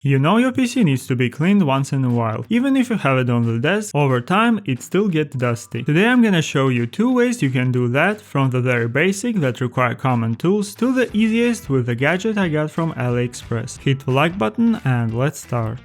You know your PC needs to be cleaned once in a while. Even if you have it on the desk, over time it still gets dusty. Today I'm gonna show you 2 ways you can do that, from the very basic that require common tools to the easiest with the gadget I got from AliExpress. Hit the like button and let's start.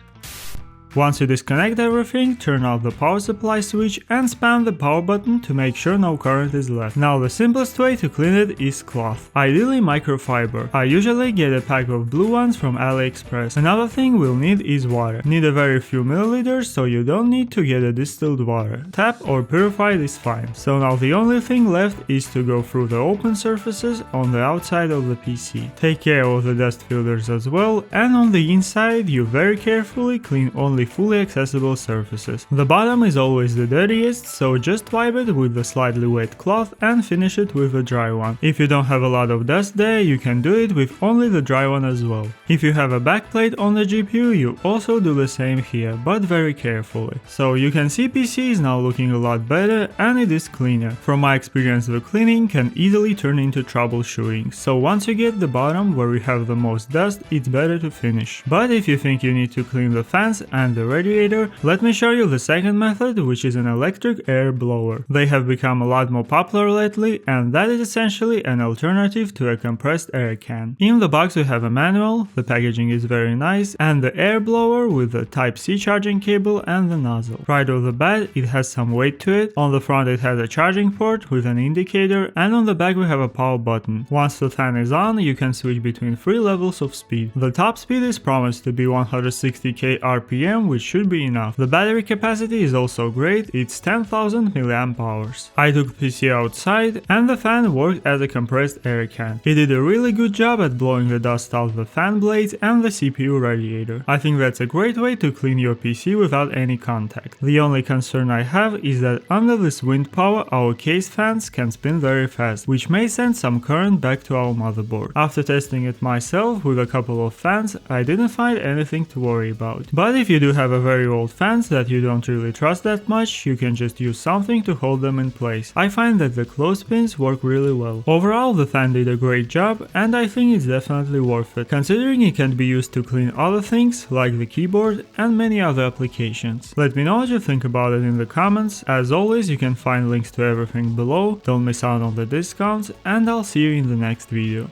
Once you disconnect everything, turn off the power supply switch and spam the power button to make sure no current is left. Now the simplest way to clean it is cloth, ideally microfiber. I usually get a pack of blue ones from AliExpress. Another thing we'll need is water. Need a very few milliliters, so you don't need to get a distilled water. Tap or purified is fine. So now the only thing left is to go through the open surfaces on the outside of the PC. Take care of the dust filters as well, and on the inside you very carefully clean only fully accessible surfaces. The bottom is always the dirtiest, so just wipe it with the slightly wet cloth and finish it with a dry one. If you don't have a lot of dust there, you can do it with only the dry one as well. If you have a backplate on the GPU, you also do the same here, but very carefully. So you can see PC is now looking a lot better and it is cleaner. From my experience, the cleaning can easily turn into troubleshooting, so once you get the bottom where you have the most dust, it's better to finish. But if you think you need to clean the fans and the radiator, let me show you the second method, which is an electric air blower. They have become a lot more popular lately, and that is essentially an alternative to a compressed air can. In the box we have a manual, the packaging is very nice, and the air blower with the Type-C charging cable and the nozzle. Right off the bat it has some weight to it. On the front it has a charging port with an indicator, and on the back we have a power button. Once the fan is on, you can switch between 3 levels of speed. The top speed is promised to be 160k RPM, which should be enough. The battery capacity is also great, it's 10,000 mAh. I took PC outside and the fan worked as a compressed air can. It did a really good job at blowing the dust out of the fan blades and the CPU radiator. I think that's a great way to clean your PC without any contact. The only concern I have is that under this wind power our case fans can spin very fast, which may send some current back to our motherboard. After testing it myself with a couple of fans, I didn't find anything to worry about. But if you do have a very old fans that you don't really trust that much, you can just use something to hold them in place. I find that the clothespins work really well. Overall, the fan did a great job and I think it's definitely worth it, considering it can be used to clean other things like the keyboard and many other applications. Let me know what you think about it in the comments. As always, you can find links to everything below, don't miss out on the discounts, and I'll see you in the next video.